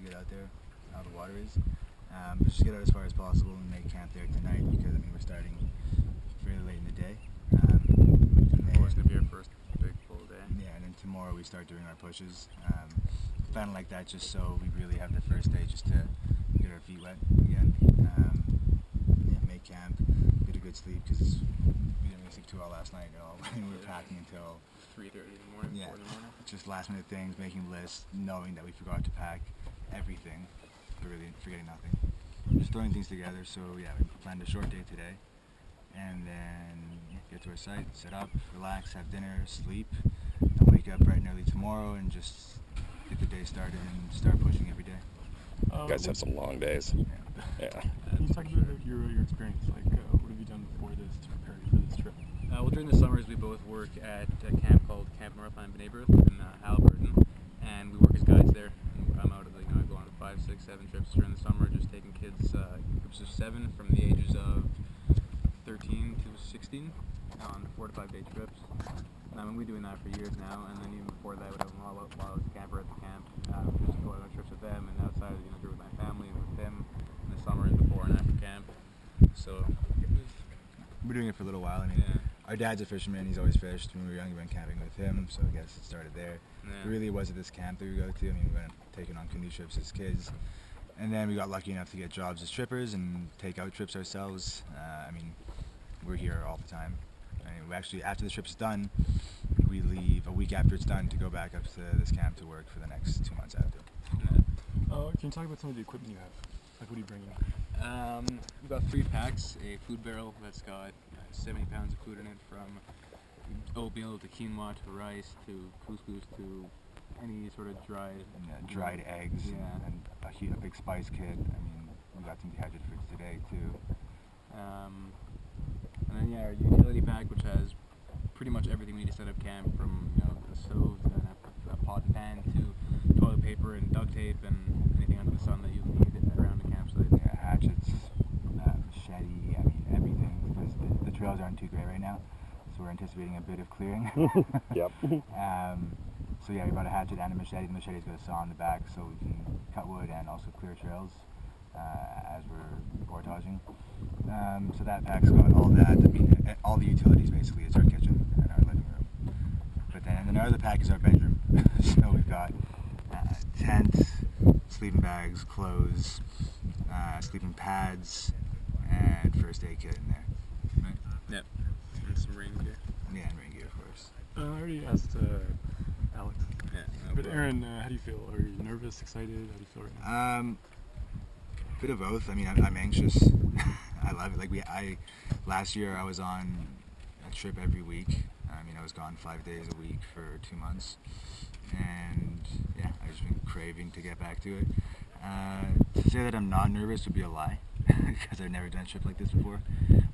get out there, how the water is. But just get out as far as possible and make camp there tonight because we're starting fairly late in the day. It's going to be our first big full day. Yeah, and then tomorrow we start doing our pushes. Plan like that just so we really have the first day just to get our feet wet again. Make camp, get a good sleep because we didn't really sleep too well last night at all. We were packing until 3:30 in the morning, 4 in the morning. Just last minute things, making lists, knowing that we forgot to pack everything, but really forgetting nothing. Just throwing things together. So yeah, we planned a short day today, and then get to our site, set up, relax, have dinner, sleep, and wake up bright and early tomorrow and just get the day started and start pushing every day. You guys have some long days. Yeah. Can you talk about your experience? Like, what have you done before this to prepare you for this trip? Well, during the summers, we both work at a camp called Camp Northland Neighborhood in Alberton, and we work as guides there. I'm out of I go on 5, 6, 7 trips during the summer, just taking kids, groups of 7 from the ages of 13 to 16 on 4 to 5 day trips. We've been doing that for years now, and then even before that, while I was a camper at the camp, just going on trips with them, and outside, do with my family and with them in the summer and before and after camp. So we're doing it for a little while. Our dad's a fisherman. He's always fished. When we were young, we went camping with him, so I guess it started there. Yeah. It really was at this camp that we go to. We went taking on canoe trips as kids, and then we got lucky enough to get jobs as trippers and take out trips ourselves. We're here all the time. We actually, after the trip's done, we leave a week after it's done to go back up to this camp to work for the next 2 months after. Can you talk about some of the equipment you have? Like, what are you bringing? We've got 3 packs, a food barrel that's got 70 pounds of food in it, from oatmeal to quinoa to rice to couscous to any sort of dried eggs and a big spice kit. We got some dehydrated foods today too. And then our utility pack, which has pretty much everything we need to set up camp, from a stove and a pot and pan to toilet paper and duct tape and anything under the sun that you need around the campsite. Yeah, hatchets, machete, everything, because the trails aren't too great right now, so we're anticipating a bit of clearing. Yep. So yeah, we brought a hatchet and a machete. The machete's got a saw on the back so we can cut wood and also clear trails as we're portaging. So that pack's got all that. All the utilities basically. It's our kitchen and our living room. But then our other pack is our bedroom. So we've got tents, sleeping bags, clothes, sleeping pads, and first aid kit in there. Right? Yep. And some rain gear. Yeah, and rain gear, of course. I already asked Alex. Yeah. But Aaron, how do you feel? Are you nervous, excited? How do you feel right now? Bit of both. I'm anxious. I love it. Last year I was on a trip every week. I was gone 5 days a week for 2 months, and yeah, I've just been craving to get back to it. To say that I'm not nervous would be a lie, because I've never done a trip like this before.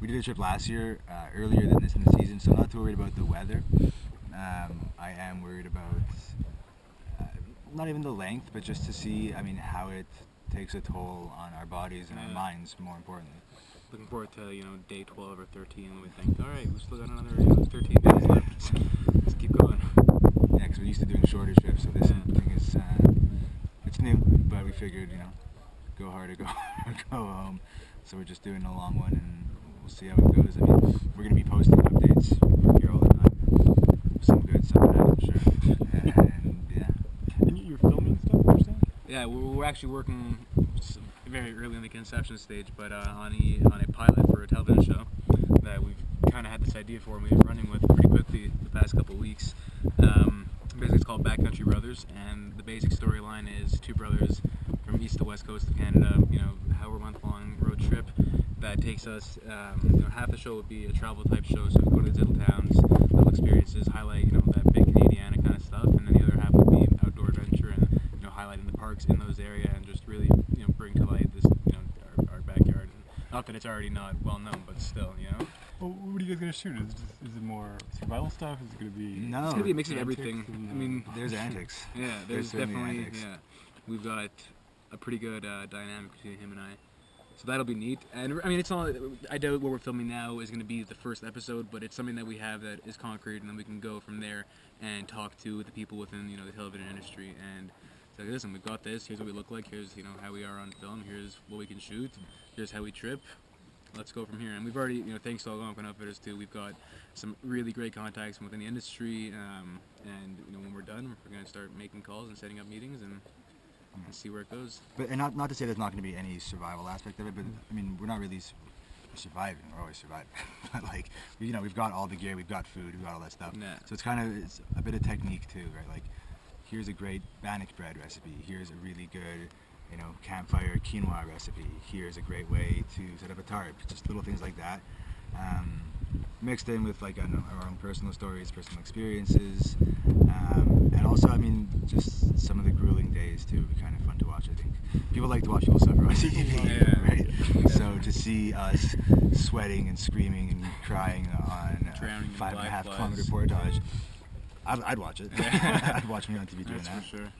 We did a trip last year, earlier than this in the season, so I'm not too worried about the weather. I am worried about not even the length, but just to see, how it takes a toll on our bodies and our minds, more importantly. Looking forward to, day 12 or 13 when we think, all right, we've still got another 13 days left. Let's keep going. Yeah, because we're used to doing shorter trips, so this thing is, it's new, but we figured, go hard or go home. So we're just doing a long one, and we'll see how it goes. We're going to be posting updates here all the time. Some good, some bad, I'm sure. And yeah. And you're filming stuff, you're saying? Yeah, we're actually working very early in the conception stage, but on a pilot for a television show that we've kind of had this idea for, and we've been running with pretty quickly the past couple of weeks. Basically, it's called Backcountry Brothers, and the basic storyline is 2 brothers from east to west coast of Canada. However month-long road trip that takes us. Half the show would be a travel type show, so we go to these little towns, little experiences, highlight that big Canadiana kind of stuff, and then the other half would be outdoor adventure and highlighting the parks in those areas and just really bring to light this our backyard. Not that it's already not well known, but still, Well, what are you guys going to shoot? Is it more survival stuff? Is it going to be... No. It's going to be a mix of everything. There's antics. Yeah, there's definitely antics. Yeah. We've got a pretty good dynamic between him and I. So that'll be neat. And it's not, I doubt what we're filming now is going to be the first episode, but it's something that we have that is concrete, and then we can go from there and talk to the people within, the television industry and It's like, listen, we've got this. Here's what we look like. Here's how we are on film. Here's what we can shoot. Here's how we trip. Let's go from here. And we've already, thanks to Algonquin Outfitters too, we've got some really great contacts within the industry. And when we're done, we're going to start making calls and setting up meetings and see where it goes. But and not to say there's not going to be any survival aspect of it, but I mean, we're not really surviving. We're always surviving. But like, we've got all the gear, we've got food, we've got all that stuff. Yeah. So it's a bit of technique too, right? Like, here's a great bannock bread recipe. Here's a really good, campfire quinoa recipe. Here's a great way to set up a tarp. Just little things like that, mixed in with like our own personal stories, personal experiences, and also, I mean, just some of the grueling days too would be kind of fun to watch. I think people like to watch people suffer on TV, right? So to see us sweating and screaming and crying on a 5.5 kilometer portage, I'd watch it. I'd watch me on TV doing That's that. for sure.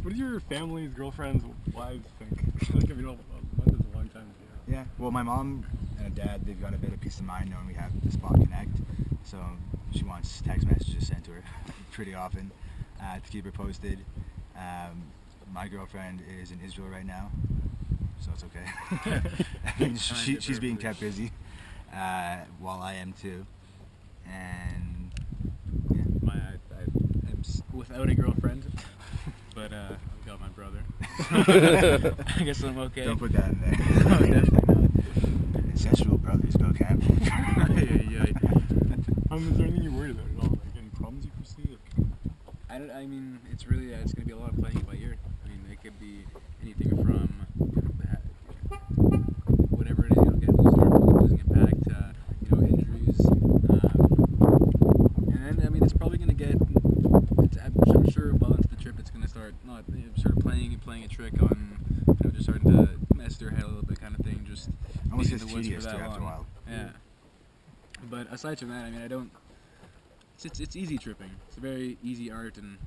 What do your families, girlfriends, wives think? Like, a month is a long time. Yeah. Well, my mom and dad, they've got a bit of peace of mind knowing we have the Spot Connect. So she wants text messages sent to her pretty often to keep her posted. My girlfriend is in Israel right now, so it's okay. I mean, she's being kept busy, while I am too. And yeah. I'm without a girlfriend, but I've got my brother. I guess I'm okay. Don't put that in there. No, definitely not. Incestual brothers go camping. Yeah. Is there anything you're worried about at all? Like, any problems you foresee? I mean, it's really it's going to be a lot of playing it by ear. I mean, it could be anything from whatever it is, losing a pack to injuries, and then I mean it's probably going to get. I'm sure well into the trip it's going to start not sort of playing a trick on just starting to mess their head a little bit kind of thing. Just Almost being gets in the woods tedious for too that after a long. while. Yeah. But aside from that, I mean, I don't. It's easy tripping. It's a very easy art, and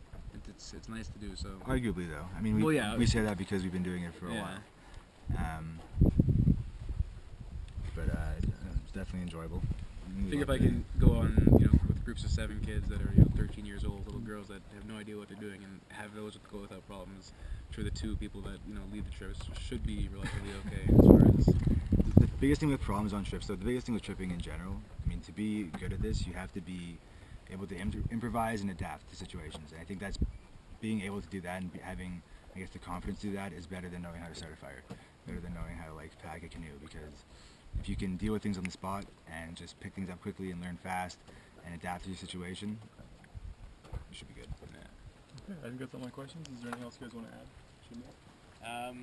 it's nice to do. So. Arguably, though. I mean, we say that because we've been doing it for a while. But it's definitely enjoyable. I think if I can go on, with groups of 7 kids that are 13 years old, little girls that have no idea what they're doing, and have those go without problems, I'm sure the 2 people that lead the trips should be relatively okay as far as. The biggest thing with problems on trips, though, the biggest thing with tripping in general, I mean, to be good at this, you have to be able to improvise and adapt to situations. And I think that's being able to do that and having, I guess, the confidence to do that is better than knowing how to start a fire, better than knowing how to like pack a canoe. Because if you can deal with things on the spot and just pick things up quickly and learn fast and adapt to your situation, you should be good. Okay, I think that's all my questions. Is there anything else you guys want to add?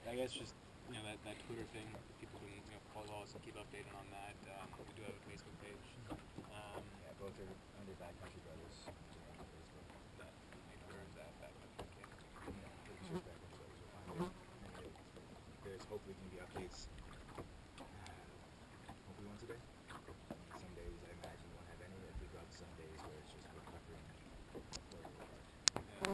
I guess just that Twitter thing. People can follow us and keep updated on that. We do have a Facebook page. Yeah, both are under Backcountry Brothers.